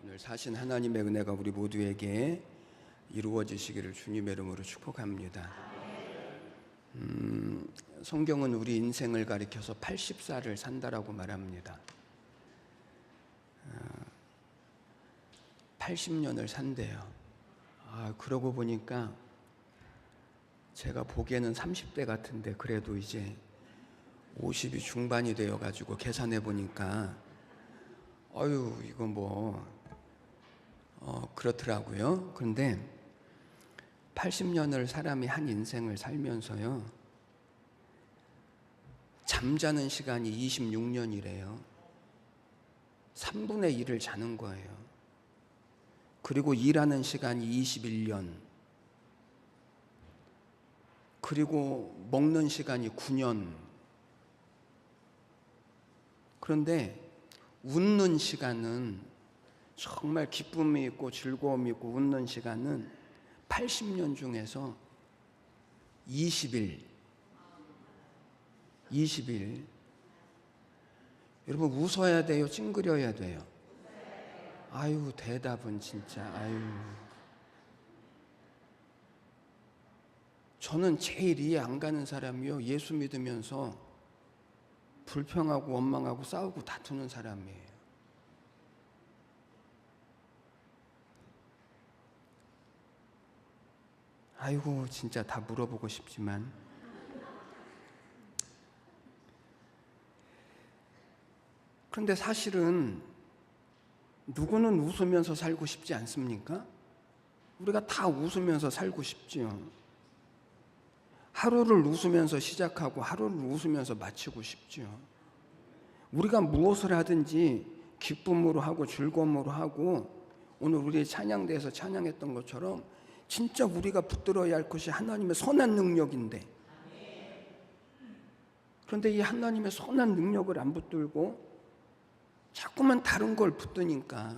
오늘 사신 하나님의 은혜가 우리 모두에게 이루어지시기를 주님의 이름으로 축복합니다. 성경은 우리 인생을 가리켜서 80살을 산다라고 말합니다. 80년을 산대요. 그러고 보니까 제가 보기에는 30대 같은데 그래도 이제 50이 중반이 되어가지고 계산해 보니까 이거 그렇더라고요. 그런데 80년을 사람이 한 인생을 살면서요, 잠자는 시간이 26년이래요. 3분의 1을 자는 거예요. 그리고 일하는 시간이 21년, 그리고 먹는 시간이 9년. 그런데 웃는 시간은, 정말 기쁨이 있고 즐거움이 있고 웃는 시간은 80년 중에서 20일. 여러분, 웃어야 돼요? 찡그려야 돼요? 대답은 진짜 저는 제일 이해 안 가는 사람이요, 예수 믿으면서 불평하고 원망하고 싸우고 다투는 사람이에요. 진짜 다 물어보고 싶지만, 그런데 사실은 누구는 웃으면서 살고 싶지 않습니까? 우리가 다 웃으면서 살고 싶지요. 하루를 웃으면서 시작하고 하루를 웃으면서 마치고 싶지요. 우리가 무엇을 하든지 기쁨으로 하고 즐거움으로 하고, 오늘 우리 찬양대에서 찬양했던 것처럼 진짜 우리가 붙들어야 할 것이 하나님의 선한 능력인데, 그런데 이 하나님의 선한 능력을 안 붙들고 자꾸만 다른 걸 붙드니까,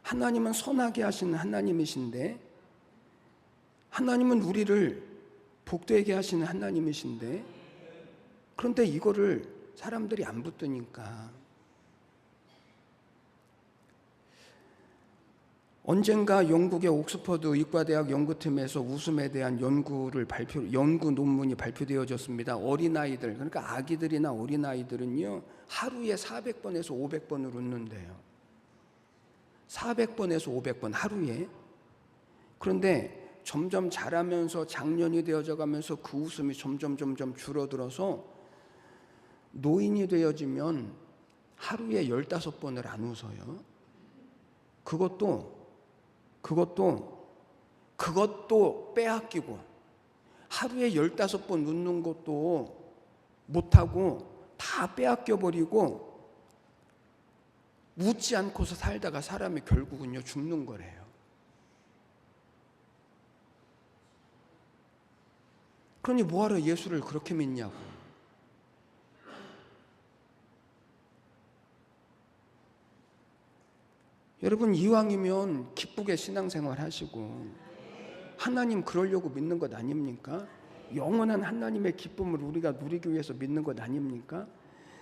하나님은 선하게 하시는 하나님이신데, 하나님은 우리를 복되게 하시는 하나님이신데, 그런데 이거를 사람들이 안 붙드니까, 언젠가 영국의 옥스퍼드 의과대학 연구팀에서 웃음에 대한 연구 논문이 발표되어졌습니다. 어린아이들, 그러니까 아기들이나 어린아이들은요, 하루에 400번에서 500번을 웃는데요. 400번에서 500번 하루에. 그런데 점점 자라면서 장년이 되어져 가면서 그 웃음이 점점 줄어들어서 노인이 되어지면 하루에 15번을 안 웃어요. 그것도 빼앗기고, 하루에 15번 웃는 것도 못하고 다 빼앗겨버리고, 웃지 않고서 살다가 사람이 결국은요 죽는 거래요. 그러니 뭐하러 예수를 그렇게 믿냐고. 여러분, 이왕이면 기쁘게 신앙생활 하시고, 하나님 그러려고 믿는 것 아닙니까? 영원한 하나님의 기쁨을 우리가 누리기 위해서 믿는 것 아닙니까?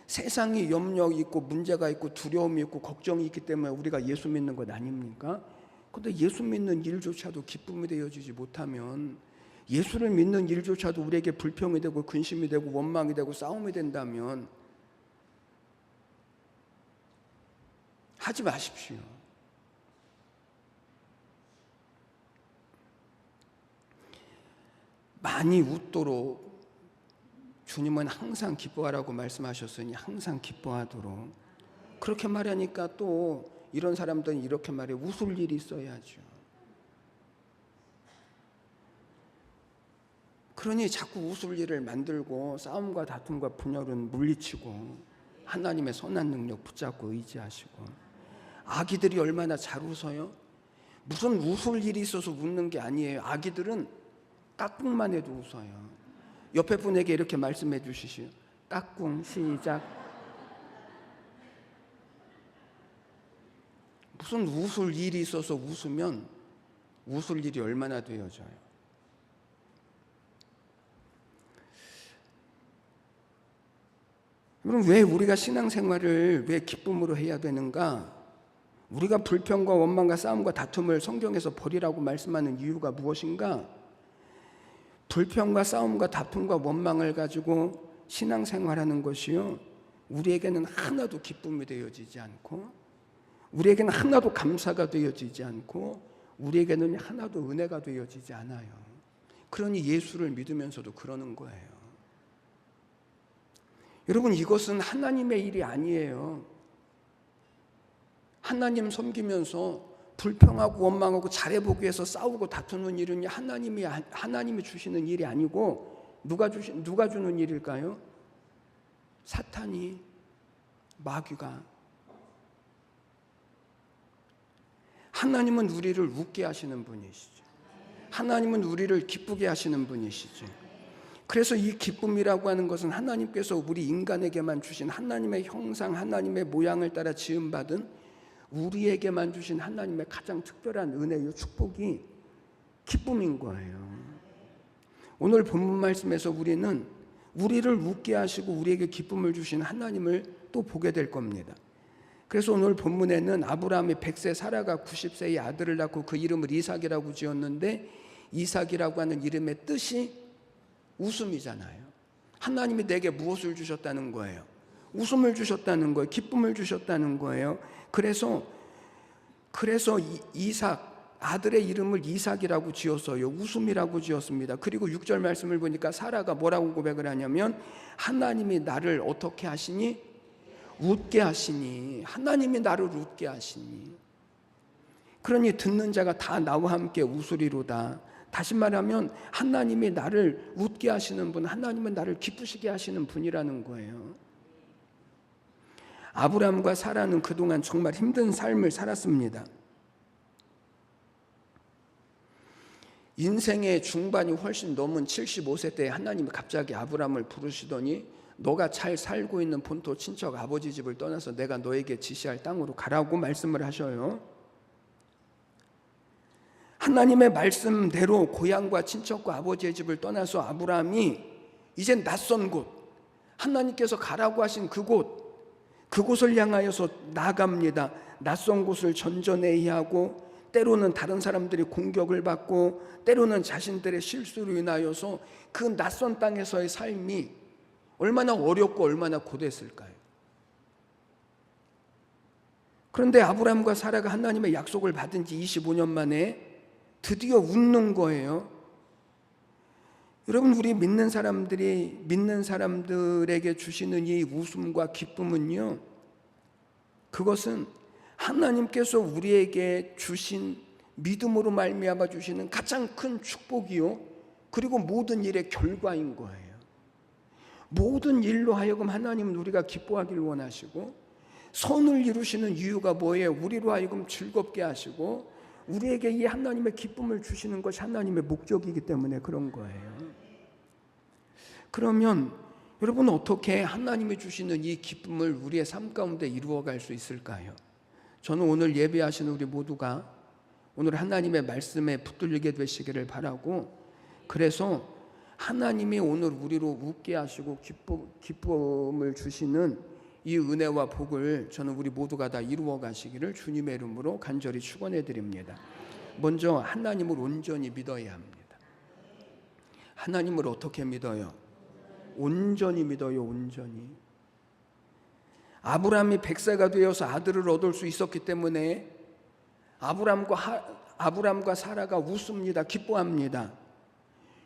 세상이 염려 있고 문제가 있고 두려움이 있고 걱정이 있기 때문에 우리가 예수 믿는 것 아닙니까? 그런데 예수 믿는 일조차도 기쁨이 되어지지 못하면, 예수를 믿는 일조차도 우리에게 불평이 되고 근심이 되고 원망이 되고 싸움이 된다면 하지 마십시오. 많이 웃도록 주님은 항상 기뻐하라고 말씀하셨으니 항상 기뻐하도록. 그렇게 말하니까 또 이런 사람들은 이렇게 말해, 웃을 일이 있어야죠. 그러니 자꾸 웃을 일을 만들고 싸움과 다툼과 분열은 물리치고 하나님의 선한 능력 붙잡고 의지하시고. 아기들이 얼마나 잘 웃어요? 무슨 웃을 일이 있어서 웃는 게 아니에요. 아기들은 까꿍만 해도 웃어요. 옆에 분에게 이렇게 말씀해 주시시오. 까꿍 시작. 무슨 웃을 일이 있어서 웃으면 웃을 일이 얼마나 되어져요. 그럼 왜 우리가 신앙생활을 왜 기쁨으로 해야 되는가? 우리가 불평과 원망과 싸움과 다툼을 성경에서 버리라고 말씀하는 이유가 무엇인가? 불평과 싸움과 다툼과 원망을 가지고 신앙생활하는 것이요, 우리에게는 하나도 기쁨이 되어지지 않고, 우리에게는 하나도 감사가 되어지지 않고, 우리에게는 하나도 은혜가 되어지지 않아요. 그러니 예수를 믿으면서도 그러는 거예요. 여러분, 이것은 하나님의 일이 아니에요. 하나님 섬기면서 불평하고 원망하고 잘해보기 위해서 싸우고 다투는 일은 하나님이 주시는 일이 아니고 누가 주는 일일까요? 사탄이, 마귀가. 하나님은 우리를 웃게 하시는 분이시죠. 하나님은 우리를 기쁘게 하시는 분이시죠. 그래서 이 기쁨이라고 하는 것은 하나님께서 우리 인간에게만 주신 하나님의 형상, 하나님의 모양을 따라 지음받은 우리에게만 주신 하나님의 가장 특별한 은혜요, 축복이 기쁨인 거예요. 오늘 본문 말씀에서 우리는 우리를 웃게 하시고 우리에게 기쁨을 주신 하나님을 또 보게 될 겁니다. 그래서 오늘 본문에는 아브라함이 100세, 사라가 90세의 아들을 낳고 그 이름을 이삭이라고 지었는데, 이삭이라고 하는 이름의 뜻이 웃음이잖아요. 하나님이 내게 무엇을 주셨다는 거예요? 웃음을 주셨다는 거예요. 기쁨을 주셨다는 거예요. 그래서 이삭, 아들의 이름을 이삭이라고 지었어요. 웃음이라고 지었습니다. 그리고 6절 말씀을 보니까 사라가 뭐라고 고백을 하냐면, 하나님이 나를 어떻게 하시니? 웃게 하시니. 하나님이 나를 웃게 하시니. 그러니 듣는 자가 다 나와 함께 웃으리로다. 다시 말하면 하나님이 나를 웃게 하시는 분, 하나님은 나를 기쁘시게 하시는 분이라는 거예요. 아브라함과 사라는 그동안 정말 힘든 삶을 살았습니다. 인생의 중반이 훨씬 넘은 75세 때 하나님이 갑자기 아브라함을 부르시더니, 너가 잘 살고 있는 본토 친척 아버지 집을 떠나서 내가 너에게 지시할 땅으로 가라고 말씀을 하셔요. 하나님의 말씀대로 고향과 친척과 아버지의 집을 떠나서 아브라함이 이젠 낯선 곳, 하나님께서 가라고 하신 그곳을 향하여서 나갑니다. 낯선 곳을 전전회의하고, 때로는 다른 사람들이 공격을 받고, 때로는 자신들의 실수로 인하여서 그 낯선 땅에서의 삶이 얼마나 어렵고 얼마나 고됐을까요? 그런데 아브라함과 사라가 하나님의 약속을 받은 지 25년 만에 드디어 웃는 거예요. 여러분, 우리 믿는 사람들에게 주시는 이 웃음과 기쁨은요, 그것은 하나님께서 우리에게 주신, 믿음으로 말미암아 주시는 가장 큰 축복이요, 그리고 모든 일의 결과인 거예요. 모든 일로 하여금 하나님은 우리가 기뻐하길 원하시고, 선을 이루시는 이유가 뭐예요? 우리로 하여금 즐겁게 하시고 우리에게 이 하나님의 기쁨을 주시는 것이 하나님의 목적이기 때문에 그런 거예요. 그러면 여러분, 어떻게 하나님이 주시는 이 기쁨을 우리의 삶 가운데 이루어갈 수 있을까요? 저는 오늘 예배하시는 우리 모두가 오늘 하나님의 말씀에 붙들리게 되시기를 바라고, 그래서 하나님이 오늘 우리로 웃게 하시고 기쁨을 주시는 이 은혜와 복을 저는 우리 모두가 다 이루어 가시기를 주님의 이름으로 간절히 축원해 드립니다. 먼저 하나님을 온전히 믿어야 합니다. 하나님을 어떻게 믿어요? 온전히 믿어요. 온전히. 아브라함이 100세가 되어서 아들을 얻을 수 있었기 때문에 아브라함과 사라가 웃습니다. 기뻐합니다.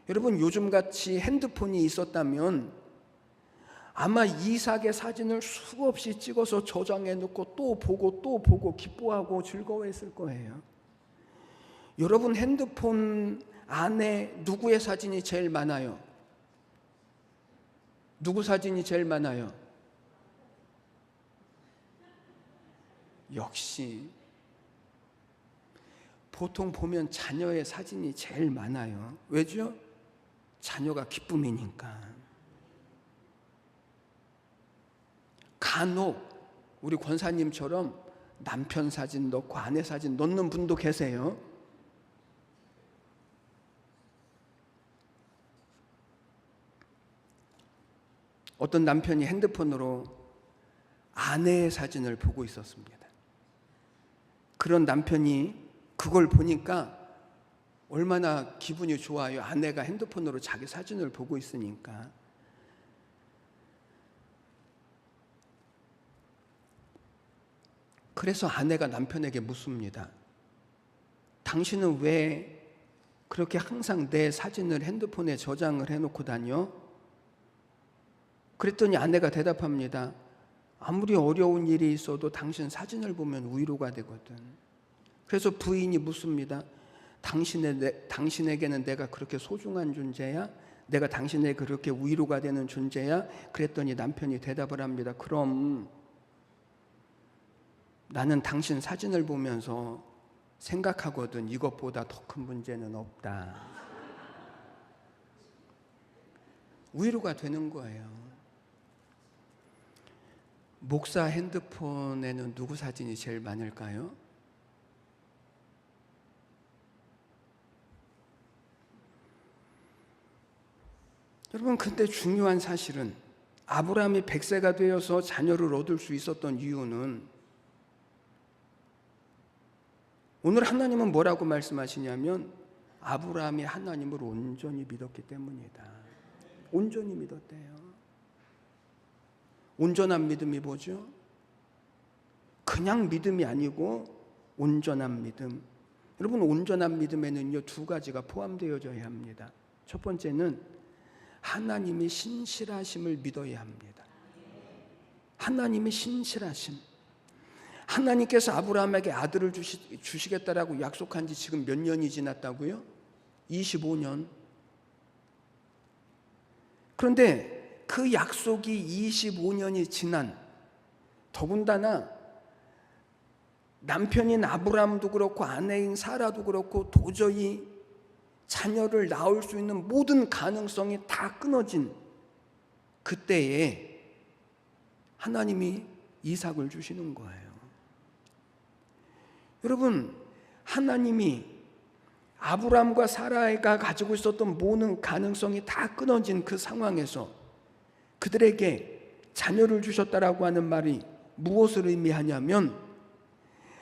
여러분, 요즘같이 핸드폰이 있었다면 아마 이삭의 사진을 수없이 찍어서 저장해 놓고 또 보고 기뻐하고 즐거워했을 거예요. 여러분, 핸드폰 안에 누구의 사진이 제일 많아요? 누구 사진이 제일 많아요? 역시 보통 보면 자녀의 사진이 제일 많아요. 왜죠? 자녀가 기쁨이니까. 간혹 우리 권사님처럼 남편 사진 넣고 아내 사진 넣는 분도 계세요. 어떤 남편이 핸드폰으로 아내의 사진을 보고 있었습니다. 그런 남편이 그걸 보니까 얼마나 기분이 좋아요. 아내가 핸드폰으로 자기 사진을 보고 있으니까. 그래서 아내가 남편에게 묻습니다. 당신은 왜 그렇게 항상 내 사진을 핸드폰에 저장을 해놓고 다녀? 그랬더니 아내가 대답합니다. 아무리 어려운 일이 있어도 당신 사진을 보면 위로가 되거든. 그래서 부인이 묻습니다. 당신에게는 내가 그렇게 소중한 존재야? 내가 당신에게 그렇게 위로가 되는 존재야? 그랬더니 남편이 대답을 합니다. 그럼 나는 당신 사진을 보면서 생각하거든. 이것보다 더 큰 문제는 없다. 위로가 되는 거예요. 목사 핸드폰에는 누구 사진이 제일 많을까요? 여러분, 근데 중요한 사실은 아브라함이 100세가 되어서 자녀를 얻을 수 있었던 이유는, 오늘 하나님은 뭐라고 말씀하시냐면 아브라함이 하나님을 온전히 믿었기 때문이다. 온전히 믿었대요. 온전한 믿음이 뭐죠? 그냥 믿음이 아니고 온전한 믿음. 여러분, 온전한 믿음에는요, 두 가지가 포함되어져야 합니다. 첫 번째는 하나님이 신실하심을 믿어야 합니다. 하나님의 신실하심. 하나님께서 아브라함에게 아들을 주시겠다라고 약속한 지 지금 몇 년이 지났다고요? 25년. 그런데 그 약속이 25년이 지난, 더군다나 남편인 아브라함도 그렇고 아내인 사라도 그렇고 도저히 자녀를 낳을 수 있는 모든 가능성이 다 끊어진 그때에 하나님이 이삭을 주시는 거예요. 여러분, 하나님이 아브라함과 사라가 가지고 있었던 모든 가능성이 다 끊어진 그 상황에서 그들에게 자녀를 주셨다라고 하는 말이 무엇을 의미하냐면,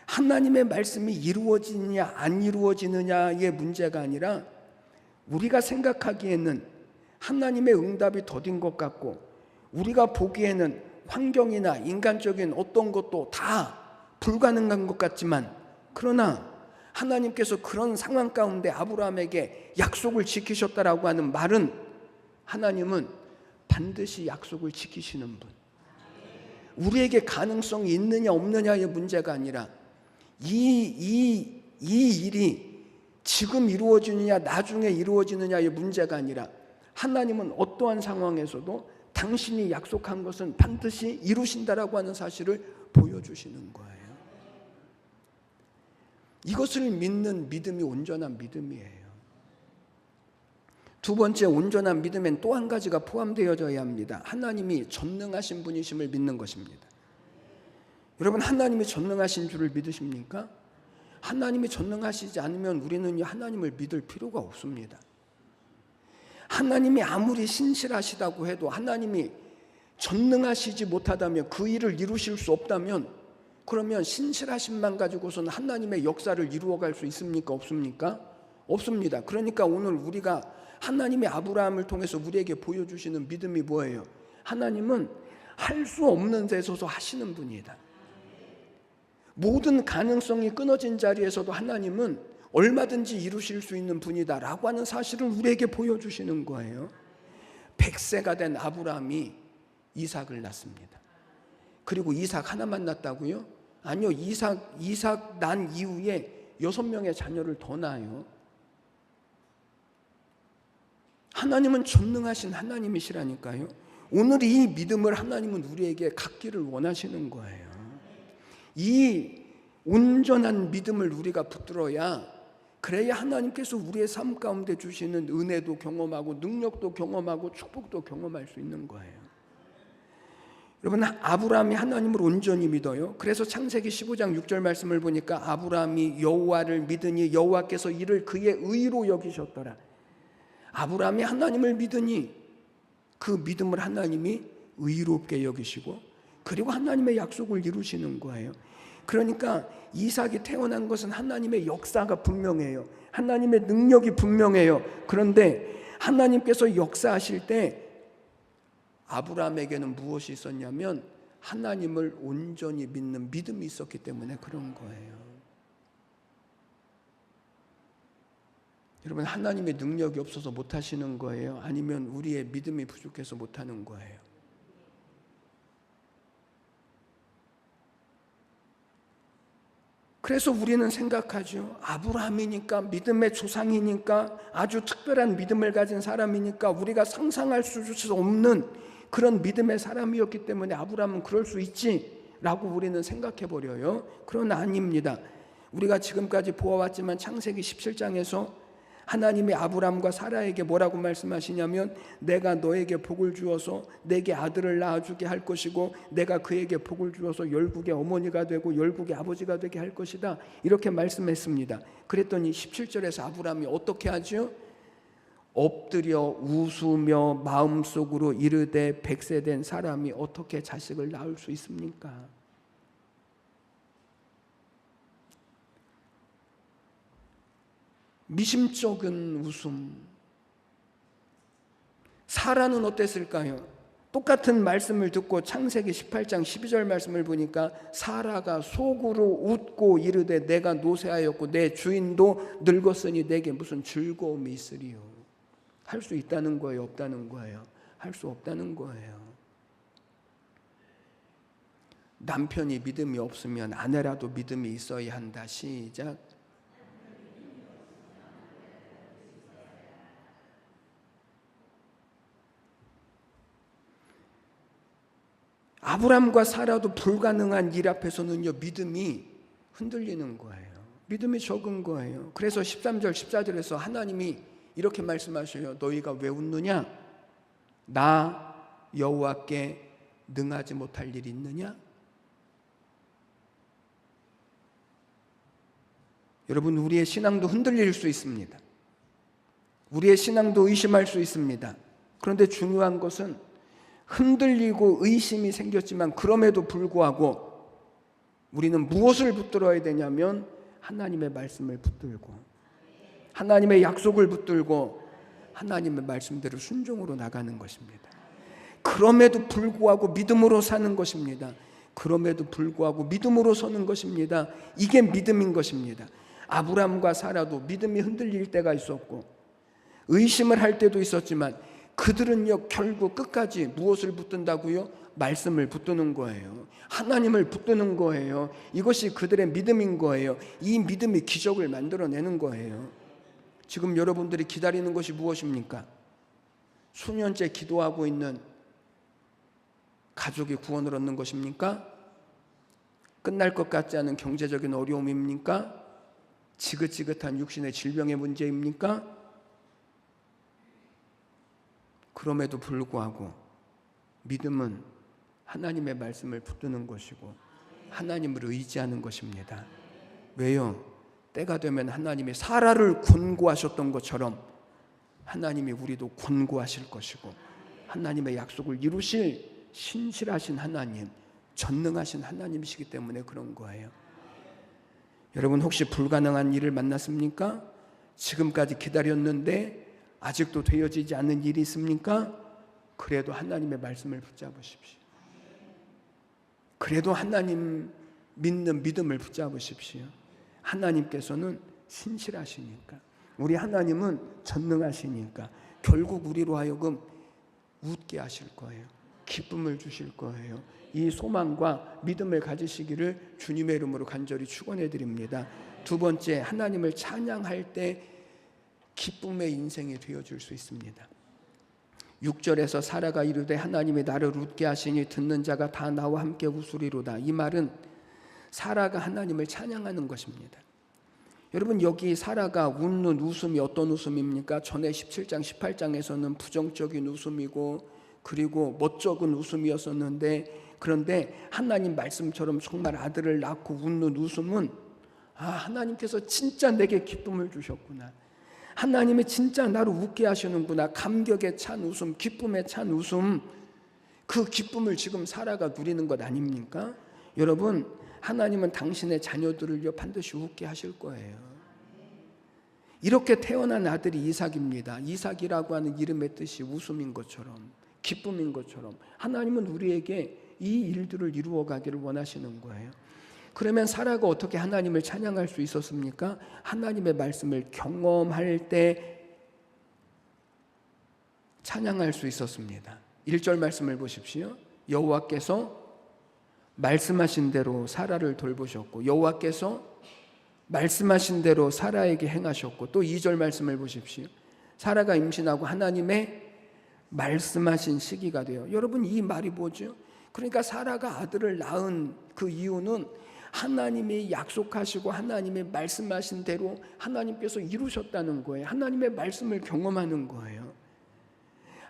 하나님의 말씀이 이루어지느냐 안 이루어지느냐의 문제가 아니라 우리가 생각하기에는 하나님의 응답이 더딘 것 같고 우리가 보기에는 환경이나 인간적인 어떤 것도 다 불가능한 것 같지만, 그러나 하나님께서 그런 상황 가운데 아브라함에게 약속을 지키셨다라고 하는 말은, 하나님은 반드시 약속을 지키시는 분. 우리에게 가능성이 있느냐 없느냐의 문제가 아니라 이 일이 지금 이루어지느냐 나중에 이루어지느냐의 문제가 아니라, 하나님은 어떠한 상황에서도 당신이 약속한 것은 반드시 이루신다라고 하는 사실을 보여주시는 거예요. 이것을 믿는 믿음이 온전한 믿음이에요. 두 번째, 온전한 믿음엔 또 한 가지가 포함되어져야 합니다. 하나님이 전능하신 분이심을 믿는 것입니다. 여러분, 하나님이 전능하신 줄을 믿으십니까? 하나님이 전능하시지 않으면 우리는 하나님을 믿을 필요가 없습니다. 하나님이 아무리 신실하시다고 해도, 하나님이 전능하시지 못하다면, 그 일을 이루실 수 없다면, 그러면 신실하심만 가지고서는 하나님의 역사를 이루어갈 수 있습니까? 없습니까? 없습니다. 그러니까 오늘 우리가 하나님의 아브라함을 통해서 우리에게 보여주시는 믿음이 뭐예요? 하나님은 할 수 없는 데서도 하시는 분이다. 모든 가능성이 끊어진 자리에서도 하나님은 얼마든지 이루실 수 있는 분이다 라고 하는 사실을 우리에게 보여주시는 거예요. 100세가 된 아브라함이 이삭을 낳습니다. 그리고 이삭 하나만 낳았다고요? 아니요, 이삭 난 이후에 6명의 자녀를 더 낳아요. 하나님은 전능하신 하나님이시라니까요. 오늘 이 믿음을 하나님은 우리에게 갖기를 원하시는 거예요. 이 온전한 믿음을 우리가 붙들어야, 그래야 하나님께서 우리의 삶 가운데 주시는 은혜도 경험하고 능력도 경험하고 축복도 경험할 수 있는 거예요. 여러분, 아브라함이 하나님을 온전히 믿어요. 그래서 창세기 15장 6절 말씀을 보니까 아브라함이 여호와를 믿으니 여호와께서 이를 그의 의로 여기셨더라. 아브라함이 하나님을 믿으니 그 믿음을 하나님이 의롭게 여기시고 그리고 하나님의 약속을 이루시는 거예요. 그러니까 이삭이 태어난 것은 하나님의 역사가 분명해요. 하나님의 능력이 분명해요. 그런데 하나님께서 역사하실 때 아브라함에게는 무엇이 있었냐면 하나님을 온전히 믿는 믿음이 있었기 때문에 그런 거예요. 여러분, 하나님의 능력이 없어서 못하시는 거예요? 아니면 우리의 믿음이 부족해서 못하는 거예요? 그래서 우리는 생각하죠. 아브라함이니까, 믿음의 조상이니까, 아주 특별한 믿음을 가진 사람이니까, 우리가 상상할 수 없는 그런 믿음의 사람이었기 때문에 아브라함은 그럴 수 있지라고 우리는 생각해버려요. 그러나 아닙니다. 우리가 지금까지 보아왔지만 창세기 17장에서 하나님이 아브람과 사라에게 뭐라고 말씀하시냐면 내가 너에게 복을 주어서 내게 아들을 낳아주게 할 것이고 내가 그에게 복을 주어서 열국의 어머니가 되고 열국의 아버지가 되게 할 것이다, 이렇게 말씀했습니다. 그랬더니 17절에서 아브람이 어떻게 하죠? 엎드려 웃으며 마음속으로 이르되 100세 된 사람이 어떻게 자식을 낳을 수 있습니까? 미심쩍은 웃음. 사라는 어땠을까요? 똑같은 말씀을 듣고 창세기 18장 12절 말씀을 보니까 사라가 속으로 웃고 이르되 내가 노쇠하였고 내 주인도 늙었으니 내게 무슨 즐거움이 있으리요. 할 수 있다는 거예요? 없다는 거예요? 할 수 없다는 거예요. 남편이 믿음이 없으면 아내라도 믿음이 있어야 한다. 시작. 아브람과 사라도 불가능한 일 앞에서는요, 믿음이 흔들리는 거예요. 믿음이 적은 거예요. 그래서 13절 14절에서 하나님이 이렇게 말씀하셔요. 너희가 왜 웃느냐? 나 여호와께 능하지 못할 일이 있느냐? 여러분, 우리의 신앙도 흔들릴 수 있습니다. 우리의 신앙도 의심할 수 있습니다. 그런데 중요한 것은 흔들리고 의심이 생겼지만 그럼에도 불구하고 우리는 무엇을 붙들어야 되냐면 하나님의 말씀을 붙들고 하나님의 약속을 붙들고 하나님의 말씀대로 순종으로 나가는 것입니다. 그럼에도 불구하고 믿음으로 사는 것입니다. 그럼에도 불구하고 믿음으로 서는 것입니다. 이게 믿음인 것입니다. 아브람과 사라도 믿음이 흔들릴 때가 있었고 의심을 할 때도 있었지만 그들은요 결국 끝까지 무엇을 붙든다고요? 말씀을 붙드는 거예요. 하나님을 붙드는 거예요. 이것이 그들의 믿음인 거예요. 이 믿음이 기적을 만들어내는 거예요. 지금 여러분들이 기다리는 것이 무엇입니까? 수년째 기도하고 있는 가족이 구원을 얻는 것입니까? 끝날 것 같지 않은 경제적인 어려움입니까? 지긋지긋한 육신의 질병의 문제입니까? 그럼에도 불구하고 믿음은 하나님의 말씀을 붙드는 것이고 하나님을 의지하는 것입니다. 왜요? 때가 되면 하나님이 사라를 권고하셨던 것처럼 하나님이 우리도 권고하실 것이고 하나님의 약속을 이루실 신실하신 하나님, 전능하신 하나님이시기 때문에 그런 거예요. 여러분, 혹시 불가능한 일을 만났습니까? 지금까지 기다렸는데 아직도 되어지지 않는 일이 있습니까? 그래도 하나님의 말씀을 붙잡으십시오. 그래도 하나님 믿는 믿음을 붙잡으십시오. 하나님께서는 신실하시니까, 우리 하나님은 전능하시니까 결국 우리로 하여금 웃게 하실 거예요. 기쁨을 주실 거예요. 이 소망과 믿음을 가지시기를 주님의 이름으로 간절히 축원해 드립니다. 두 번째, 하나님을 찬양할 때 기쁨의 인생이 되어줄 수 있습니다. 6절에서 사라가 이르되 하나님이 나를 웃게 하시니 듣는 자가 다 나와 함께 웃으리로다. 이 말은 사라가 하나님을 찬양하는 것입니다. 여러분, 여기 사라가 웃는 웃음이 어떤 웃음입니까? 전에 17장 18장에서는 부정적인 웃음이고 그리고 멋쩍은 웃음이었었는데, 그런데 하나님 말씀처럼 정말 아들을 낳고 웃는 웃음은 하나님께서 진짜 내게 기쁨을 주셨구나, 하나님이 진짜 나를 웃게 하시는구나, 감격에 찬 웃음, 기쁨에 찬 웃음, 그 기쁨을 지금 사라가 누리는 것 아닙니까? 여러분, 하나님은 당신의 자녀들을요 반드시 웃게 하실 거예요. 이렇게 태어난 아들이 이삭입니다. 이삭이라고 하는 이름의 뜻이 웃음인 것처럼, 기쁨인 것처럼 하나님은 우리에게 이 일들을 이루어 가기를 원하시는 거예요. 그러면 사라가 어떻게 하나님을 찬양할 수 있었습니까? 하나님의 말씀을 경험할 때 찬양할 수 있었습니다. 1절 말씀을 보십시오. 여호와께서 말씀하신 대로 사라를 돌보셨고, 여호와께서 말씀하신 대로 사라에게 행하셨고, 또 2절 말씀을 보십시오. 사라가 임신하고 하나님의 말씀하신 시기가 돼요. 여러분, 이 말이 뭐죠? 그러니까 사라가 아들을 낳은 그 이유는 하나님이 약속하시고 하나님의 말씀하신 대로 하나님께서 이루셨다는 거예요. 하나님의 말씀을 경험하는 거예요.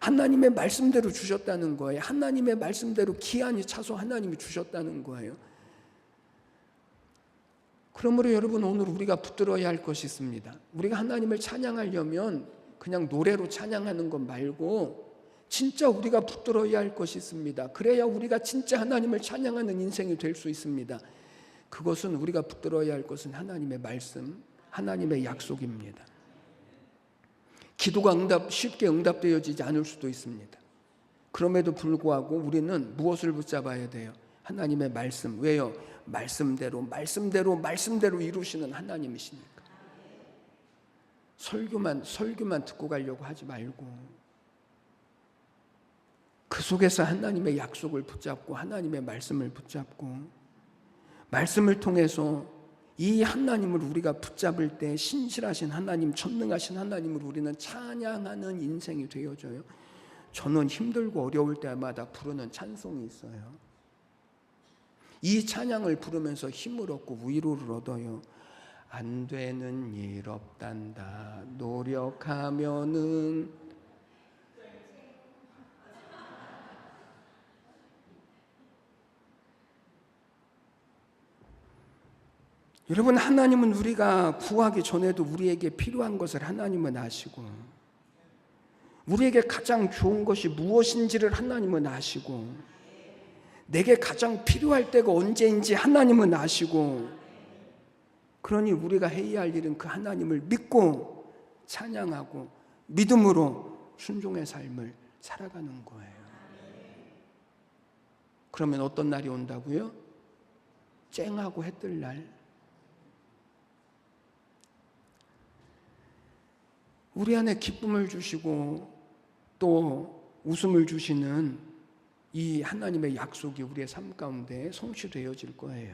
하나님의 말씀대로 주셨다는 거예요. 하나님의 말씀대로 기한이 차서 하나님이 주셨다는 거예요. 그러므로 여러분, 오늘 우리가 붙들어야 할 것이 있습니다. 우리가 하나님을 찬양하려면 그냥 노래로 찬양하는 것 말고 진짜 우리가 붙들어야 할 것이 있습니다. 그래야 우리가 진짜 하나님을 찬양하는 인생이 될 수 있습니다. 그것은, 우리가 붙들어야 할 것은 하나님의 말씀, 하나님의 약속입니다. 기도가 쉽게 응답되어지지 않을 수도 있습니다. 그럼에도 불구하고 우리는 무엇을 붙잡아야 돼요? 하나님의 말씀. 왜요? 말씀대로 이루시는 하나님이시니까. 설교만 듣고 가려고 하지 말고 그 속에서 하나님의 약속을 붙잡고 하나님의 말씀을 붙잡고, 말씀을 통해서 이 하나님을 우리가 붙잡을 때 신실하신 하나님, 전능하신 하나님을 우리는 찬양하는 인생이 되어져요. 저는 힘들고 어려울 때마다 부르는 찬송이 있어요. 이 찬양을 부르면서 힘을 얻고 위로를 얻어요. 안 되는 일 없단다, 노력하면은. 여러분, 하나님은 우리가 구하기 전에도 우리에게 필요한 것을 하나님은 아시고, 우리에게 가장 좋은 것이 무엇인지를 하나님은 아시고, 내게 가장 필요할 때가 언제인지 하나님은 아시고, 그러니 우리가 해야 할 일은 그 하나님을 믿고 찬양하고 믿음으로 순종의 삶을 살아가는 거예요. 그러면 어떤 날이 온다고요? 쨍하고 해 뜰 날. 우리 안에 기쁨을 주시고 또 웃음을 주시는 이 하나님의 약속이 우리의 삶 가운데 성취되어질 거예요.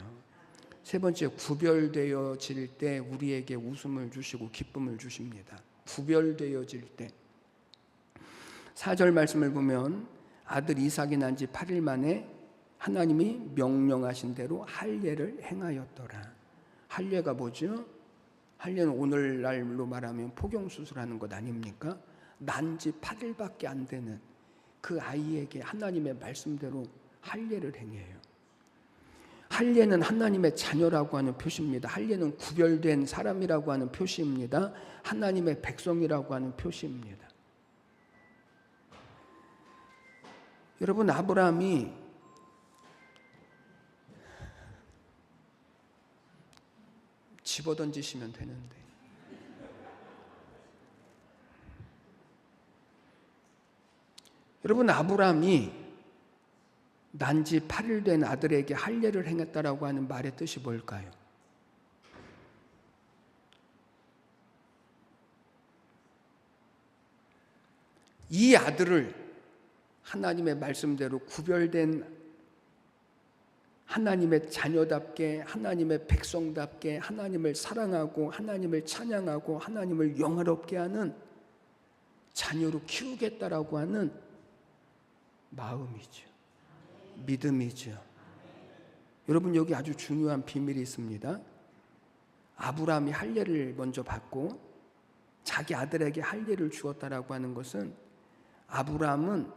세 번째, 구별되어질 때 우리에게 웃음을 주시고 기쁨을 주십니다. 구별되어질 때. 4절 말씀을 보면 아들 이삭이 난 지 8일 만에 하나님이 명령하신 대로 할례를 행하였더라. 할례가 뭐죠? 할례는 오늘날로 말하면 포경수술하는 것 아닙니까? 난 지 8일밖에 안 되는 그 아이에게 하나님의 말씀대로 할례를 행해요. 할례는 하나님의 자녀라고 하는 표시입니다. 할례는 구별된 사람이라고 하는 표시입니다. 하나님의 백성이라고 하는 표시입니다. 여러분, 아브라함이 집어던지시면 되는데, 여러분, 아브라함이 난 지 8일 된 아들에게 할례를 행했다라고 하는 말의 뜻이 뭘까요? 이 아들을 하나님의 말씀대로 구별된 하나님의 자녀답게, 하나님의 백성답게 하나님을 사랑하고 하나님을 찬양하고 하나님을 영화롭게 하는 자녀로 키우겠다라고 하는 마음이죠. 믿음이죠. 여러분, 여기 아주 중요한 비밀이 있습니다. 아브라함이 할례를 먼저 받고 자기 아들에게 할례를 주었다라고 하는 것은 아브라함은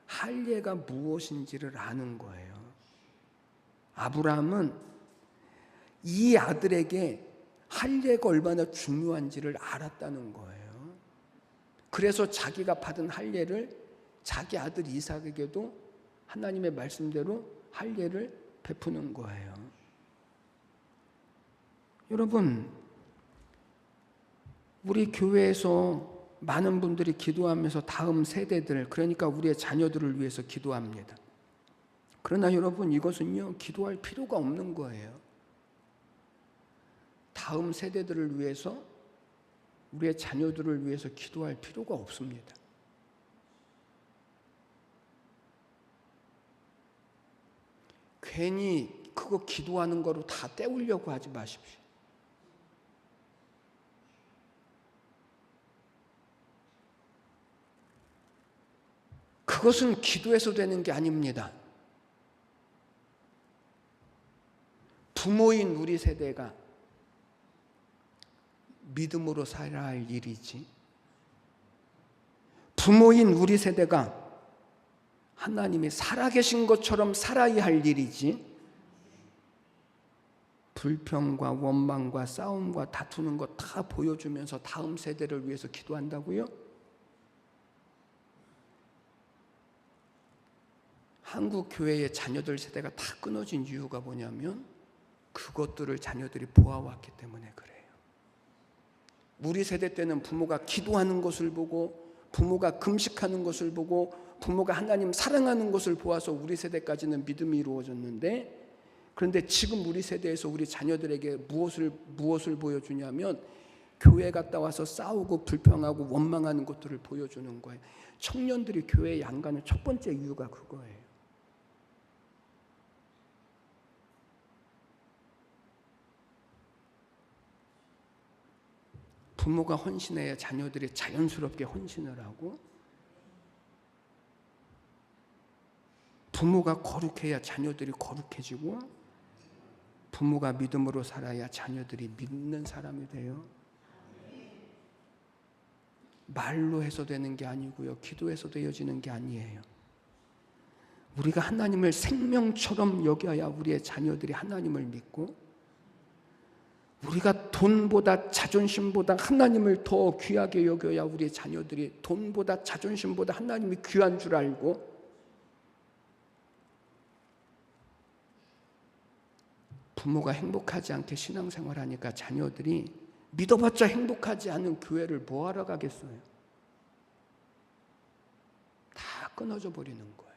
할례가 무엇인지를 아는 거예요. 아브라함은 이 아들에게 할례가 얼마나 중요한지를 알았다는 거예요. 그래서 자기가 받은 할례를 자기 아들 이삭에게도 하나님의 말씀대로 할례를 베푸는 거예요. 여러분, 우리 교회에서 많은 분들이 기도하면서 다음 세대들, 그러니까 우리의 자녀들을 위해서 기도합니다. 그러나 여러분, 이것은요, 기도할 필요가 없는 거예요. 다음 세대들을 위해서, 우리의 자녀들을 위해서 기도할 필요가 없습니다. 괜히 그거 기도하는 거로 다 때우려고 하지 마십시오. 그것은 기도해서 되는 게 아닙니다. 부모인 우리 세대가 믿음으로 살아야 할 일이지, 부모인 우리 세대가 하나님이 살아계신 것처럼 살아야 할 일이지, 불평과 원망과 싸움과 다투는 거 다 보여주면서 다음 세대를 위해서 기도한다고요? 한국 교회의 자녀들 세대가 다 끊어진 이유가 뭐냐면 그것들을 자녀들이 보아왔기 때문에 그래요. 우리 세대 때는 부모가 기도하는 것을 보고, 부모가 금식하는 것을 보고, 부모가 하나님 사랑하는 것을 보아서 우리 세대까지는 믿음이 이루어졌는데, 그런데 지금 우리 세대에서 우리 자녀들에게 무엇을 보여주냐면 교회 갔다 와서 싸우고 불평하고 원망하는 것들을 보여주는 거예요. 청년들이 교회에 안 가는 첫 번째 이유가 그거예요. 부모가 헌신해야 자녀들이 자연스럽게 헌신을 하고, 부모가 거룩해야 자녀들이 거룩해지고, 부모가 믿음으로 살아야 자녀들이 믿는 사람이 돼요. 말로 해서 되는 게 아니고요, 기도해서 되어지는 게 아니에요. 우리가 하나님을 생명처럼 여겨야 우리의 자녀들이 하나님을 믿고, 우리가 돈보다 자존심보다 하나님을 더 귀하게 여겨야 우리의 자녀들이 돈보다 자존심보다 하나님이 귀한 줄 알고, 부모가 행복하지 않게 신앙생활하니까 자녀들이 믿어봤자 행복하지 않은 교회를 뭐하러 가겠어요? 다 끊어져 버리는 거예요.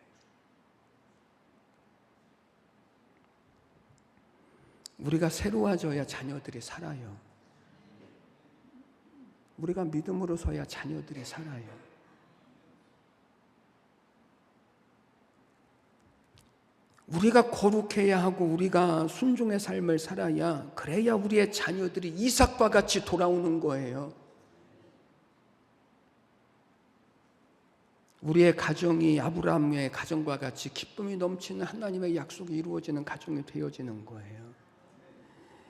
우리가 새로워져야 자녀들이 살아요. 우리가 믿음으로 서야 자녀들이 살아요. 우리가 거룩해야 하고 우리가 순종의 삶을 살아야, 그래야 우리의 자녀들이 이삭과 같이 돌아오는 거예요. 우리의 가정이 아브라함의 가정과 같이 기쁨이 넘치는 하나님의 약속이 이루어지는 가정이 되어지는 거예요.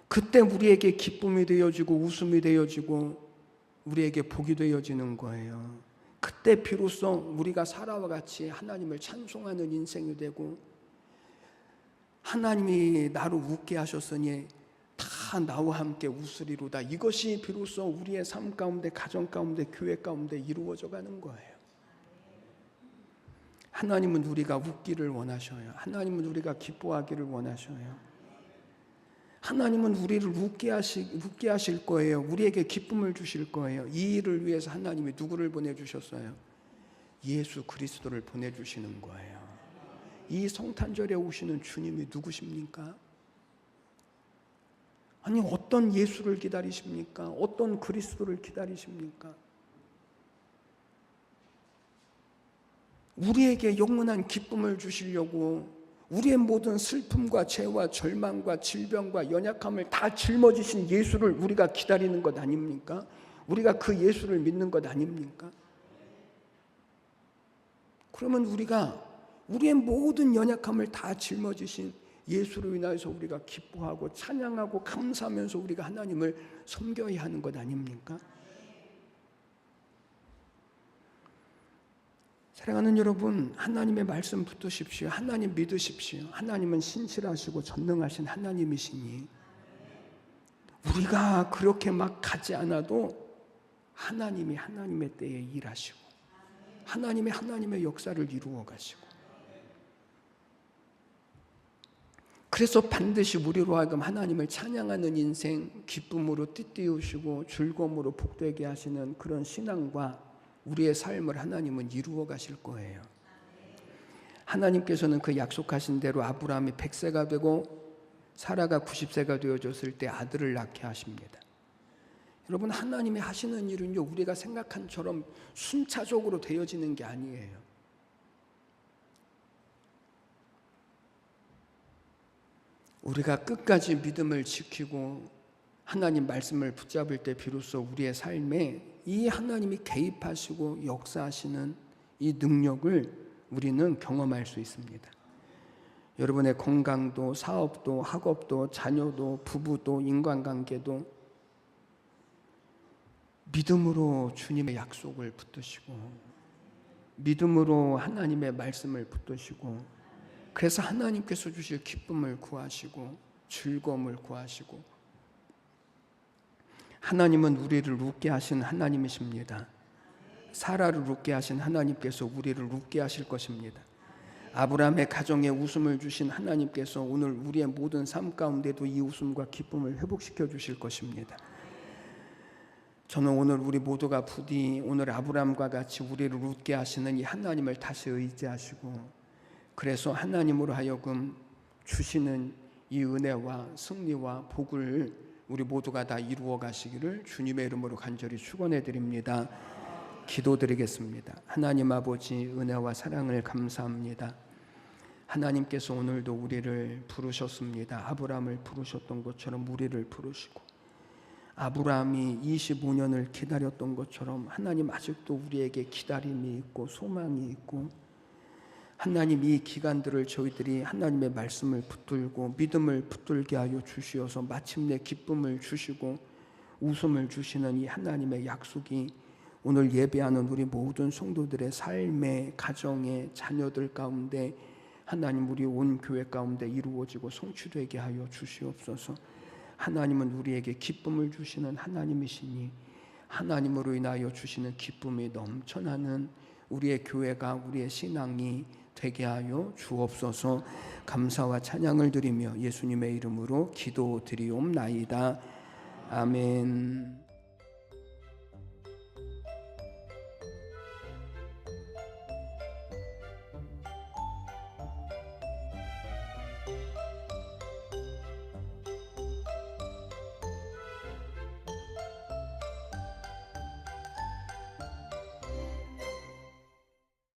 그때 우리에게 기쁨이 되어지고 웃음이 되어지고 우리에게 복이 되어지는 거예요. 그때 비로소 우리가 사라와 같이 하나님을 찬송하는 인생이 되고, 하나님이 나를 웃게 하셨으니 다 나와 함께 웃으리로다, 이것이 비로소 우리의 삶 가운데, 가정 가운데, 교회 가운데 이루어져 가는 거예요. 하나님은 우리가 웃기를 원하셔요. 하나님은 우리가 기뻐하기를 원하셔요. 하나님은 우리를 웃게 하실 거예요. 우리에게 기쁨을 주실 거예요. 이 일을 위해서 하나님이 누구를 보내주셨어요? 예수 그리스도를 보내주시는 거예요. 이 성탄절에 오시는 주님이 누구십니까? 아니, 어떤 예수를 기다리십니까? 어떤 그리스도를 기다리십니까? 우리에게 영원한 기쁨을 주시려고 우리의 모든 슬픔과 죄와 절망과 질병과 연약함을 다 짊어지신 예수를 우리가 기다리는 것 아닙니까? 우리가 그 예수를 믿는 것 아닙니까? 그러면 우리가 우리의 모든 연약함을 다 짊어지신 예수로 인하여서 우리가 기뻐하고 찬양하고 감사하면서 우리가 하나님을 섬겨야 하는 것 아닙니까? 사랑하는 여러분, 하나님의 말씀 붙드십시오. 하나님 믿으십시오. 하나님은 신실하시고 전능하신 하나님이시니 우리가 그렇게 막 가지 않아도 하나님이 하나님의 때에 일하시고 하나님의 역사를 이루어 가시고, 그래서 반드시 우리로 하여금 하나님을 찬양하는 인생, 기쁨으로 띠띠우시고 즐거움으로 복되게 하시는 그런 신앙과 우리의 삶을 하나님은 이루어 가실 거예요. 하나님께서는 그 약속하신 대로 아브라함이 100세가 되고 사라가 90세가 되어졌을 때 아들을 낳게 하십니다. 여러분, 하나님이 하시는 일은요, 우리가 생각한 처럼 순차적으로 되어지는 게 아니에요. 우리가 끝까지 믿음을 지키고 하나님 말씀을 붙잡을 때 비로소 우리의 삶에 이 하나님이 개입하시고 역사하시는 이 능력을 우리는 경험할 수 있습니다. 여러분의 건강도, 사업도, 학업도, 자녀도, 부부도, 인간관계도 믿음으로 주님의 약속을 붙드시고 믿음으로 하나님의 말씀을 붙드시고 그래서 하나님께서 주실 기쁨을 구하시고 즐거움을 구하시고 하나님은 우리를 웃게 하신 하나님이십니다. 사라를 웃게 하신 하나님께서 우리를 웃게 하실 것입니다. 아브라함의 가정에 웃음을 주신 하나님께서 오늘 우리의 모든 삶 가운데도 이 웃음과 기쁨을 회복시켜 주실 것입니다. 저는 오늘 우리 모두가 부디 오늘 아브라함과 같이 우리를 웃게 하시는 이 하나님을 다시 의지하시고 그래서 하나님으로 하여금 주시는 이 은혜와 승리와 복을 우리 모두가 다 이루어 가시기를 주님의 이름으로 간절히 축원해 드립니다. 기도드리겠습니다. 하나님 아버지, 은혜와 사랑을 감사합니다. 하나님께서 오늘도 우리를 부르셨습니다. 아브라함을 부르셨던 것처럼 우리를 부르시고 아브라함이 25년을 기다렸던 것처럼 하나님 아직도 우리에게 기다림이 있고 소망이 있고 하나님 이 기간들을 저희들이 하나님의 말씀을 붙들고 믿음을 붙들게 하여 주시어서 마침내 기쁨을 주시고 웃음을 주시는 이 하나님의 약속이 오늘 예배하는 우리 모든 성도들의 삶의 가정의 자녀들 가운데 하나님 우리 온 교회 가운데 이루어지고 성취되게 하여 주시옵소서. 하나님은 우리에게 기쁨을 주시는 하나님이시니 하나님으로 인하여 주시는 기쁨이 넘쳐나는 우리의 교회가 우리의 신앙이 되게 하여 주옵소서. 감사와 찬양을 드리며 예수님의 이름으로 기도드리옵나이다. 아멘.